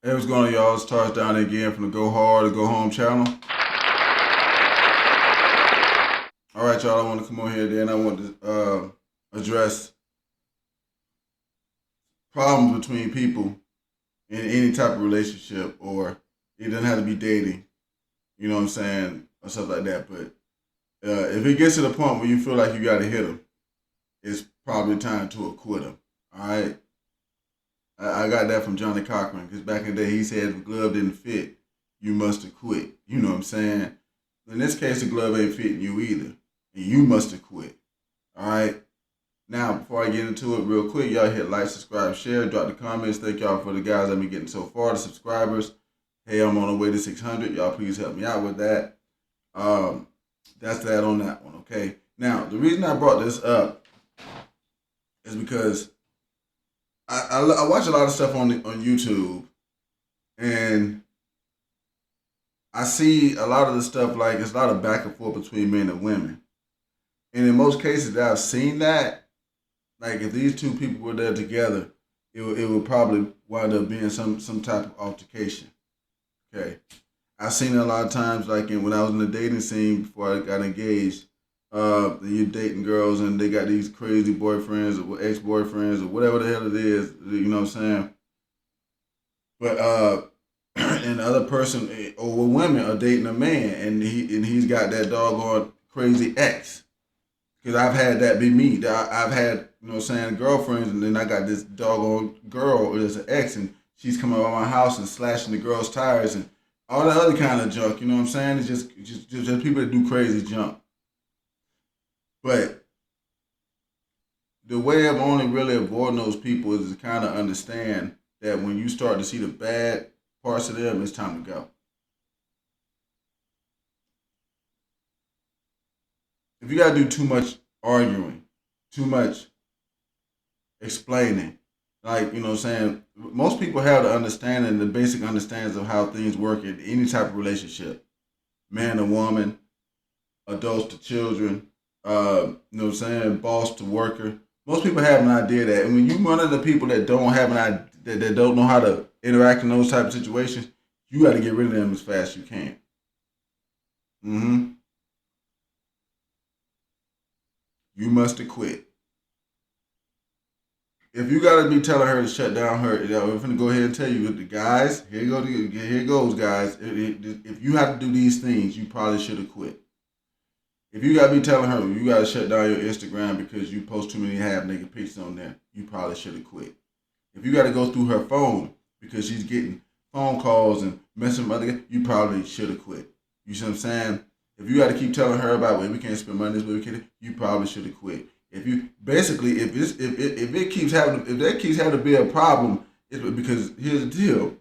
Hey, what's going on, y'all? It's Tars down again from the Go Hard or Go Home channel. All right, y'all. I want to come on here then. I want to address problems between people in any type of relationship, or it doesn't have to be dating. You know what I'm saying, or stuff like that. But if it gets to the point where you feel like you got to hit them, it's probably time to acquit them. All right. I got that from Johnny Cochran because back in the day he said if the glove didn't fit, you must have quit. You know what I'm saying? In this case, the glove ain't fitting you either, and you must have quit. All right. Now, before I get into it, real quick, y'all hit like, subscribe, share, drop the comments. Thank y'all for the guys that been getting so far, the subscribers. Hey, I'm on the way to 600. Y'all please help me out with that. Um, that's that on that one. Okay. Now, the reason I brought this up is because I watch a lot of stuff on YouTube, and I see a lot of the stuff like it's a lot of back and forth between men and women. And in most cases that I've seen that, like if these two people were there together, it would probably wind up being some type of altercation. Okay. I've seen it a lot of times, like when I was in the dating scene before I got engaged. You're dating girls and they got these crazy boyfriends or ex boyfriends or whatever the hell it is. You know what I'm saying? But and the other person or women are dating a man and he's got that doggone crazy ex. Because I've had that be me. I've had, you know what I'm saying, girlfriends, and then I got this doggone girl that's an ex, and she's coming over my house and slashing the girl's tires and all that other kind of junk. You know what I'm saying? It's just people that do crazy junk. But the way of only really avoiding those people is to kind of understand that when you start to see the bad parts of them, it's time to go. If you got to do too much arguing, too much explaining. Like, you know what I'm saying? Most people have the understanding, the basic understandings of how things work in any type of relationship. Man to woman, adults to children, you know what I'm saying, boss to worker. Most people have an idea of that. And when you run into people that don't have an idea, that don't know how to interact in those type of situations, you got to get rid of them as fast as you can. Mm-hmm. You must have quit. If you gotta be telling her to shut down her, I'm gonna go ahead and tell you, the guys. Here goes, guys. If you have to do these things, you probably should have quit. If you gotta be telling her you gotta shut down your Instagram because you post too many half naked pictures on there, you probably should have quit. If you gotta go through her phone because she's getting phone calls and messing with other guys, you probably should have quit. You see what I'm saying? If you gotta keep telling her about way we can't spend money this way we can, you probably should have quit. If you basically if it keeps having if that keeps having to be a problem, it's because here's the deal.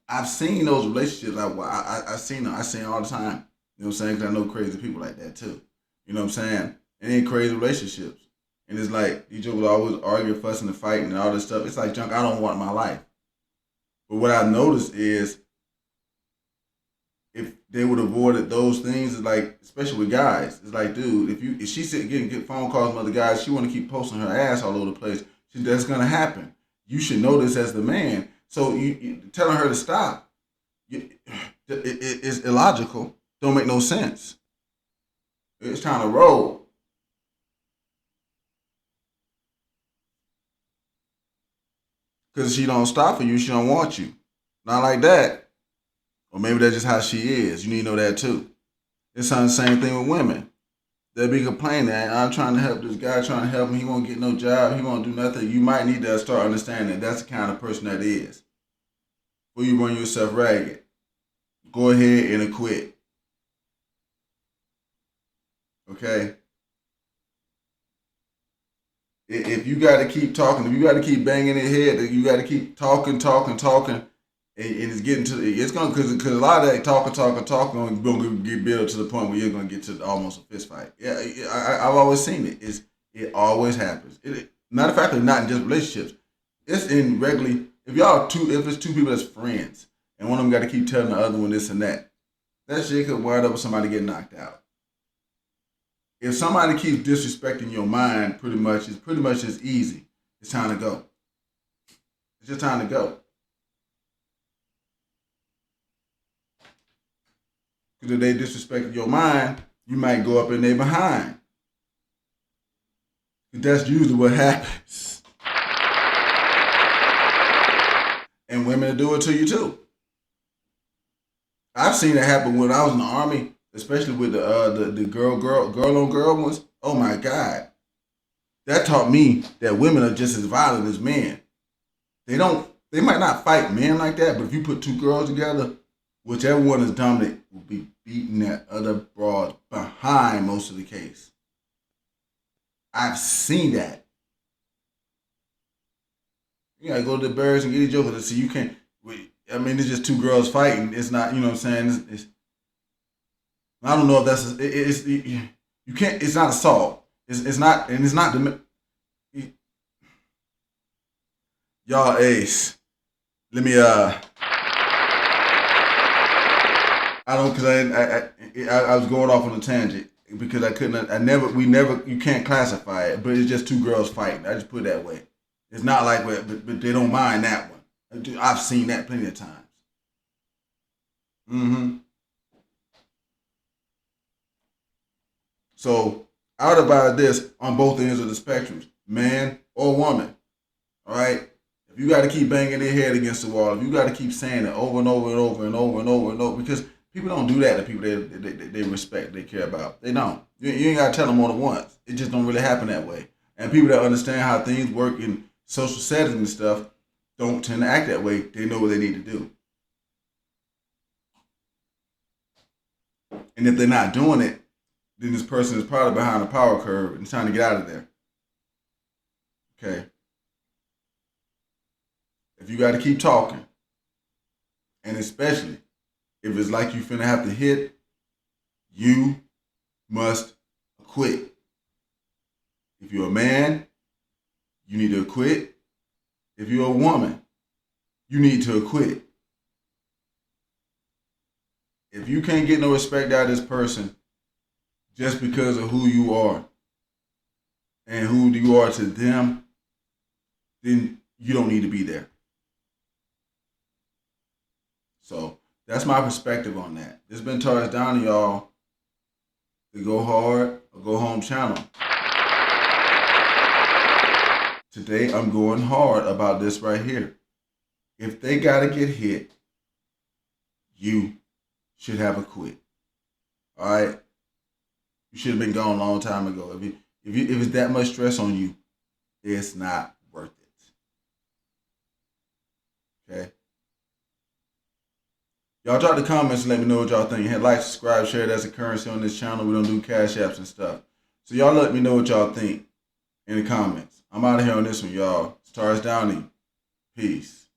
I've seen those relationships. I seen them. I see them all the time. You know what I'm saying? Because I know crazy people like that too. You know what I'm saying? It ain't crazy relationships. And it's like these jokers always arguing, fussing, and fighting, and all this stuff. It's like junk I don't want in my life. But what I noticed is if they would have avoided those things, it's like, especially with guys, it's like, dude, if she's getting phone calls from other guys, she want to keep posting her ass all over the place. That's gonna happen. You should know this as the man. So you telling her to stop, it's illogical. Don't make no sense. It's time to roll because she don't stop for you. She don't want you. Not like that. Or maybe that's just how she is. You need to know that too. It's the same thing with women. They be complaining, I'm trying to help this guy, trying to help him. He won't get no job. He won't do nothing. You might need to start understanding that that's the kind of person that is. Before you run yourself ragged, go ahead and quit. Okay? If you got to keep talking, if you got to keep banging their head, you got to keep talking, and it's getting to it's gonna because a lot of that talking gonna get built to the point where you're gonna get to almost a fist fight. Yeah, I've always seen it. It always happens. Matter of fact, not in just relationships. It's in regularly. If it's two people that's friends, and one of them got to keep telling the other one this and that, that shit could wind up with somebody getting knocked out. If somebody keeps disrespecting your mind, pretty much just easy. It's time to go. It's just time to go. Because if they disrespected your mind, you might go up in their behind. That's usually what happens. And women do it to you too. I've seen it happen when I was in the army, especially with the girl on girl ones. Oh my God. That taught me that women are just as violent as men. They might not fight men like that, but if you put two girls together, whichever one is dominant will be beating that other broad behind most of the case. I've seen that. You gotta go to the barracks and get each other to see you can't. I mean, it's just two girls fighting. It's not, you know what I'm saying? I don't know if that's you can't. It's not assault. It's not, and it's not the y'all ace. Let me I don't because I was going off on a tangent because we never you can't classify it, but it's just two girls fighting. I just put it that way. It's not like but they don't mind that one. I've seen that plenty of times. Mm-hmm. So I would advise this on both ends of the spectrum, man or woman. All right. If you got to keep banging their head against the wall, if you got to keep saying it over and over and over and over and over and over, because people don't do that to people they respect, they care about. They don't. You ain't got to tell them more than once. It just don't really happen that way. And people that understand how things work in social settings and stuff don't tend to act that way. They know what they need to do. And if they're not doing it, then this person is probably behind a power curve and trying to get out of there. Okay. If you got to keep talking, and especially if it's like you finna have to hit, you must acquit. If you're a man, you need to acquit. If you're a woman, you need to acquit. If you can't get no respect out of this person just because of who you are and who you are to them, then you don't need to be there. So that's my perspective on that. This has been Touched Down to y'all, the Go Hard or Go Home channel. Today I'm going hard about this right here. If they gotta get hit, you should have a quit. All right, you should have been gone a long time ago. If it's that much stress on you, it's not worth it. Okay. Y'all drop the comments and let me know what y'all think. Hit like, subscribe, share. That's a currency on this channel. We don't do cash apps and stuff. So y'all let me know what y'all think in the comments. I'm out of here on this one, y'all. Stars Downey. Peace.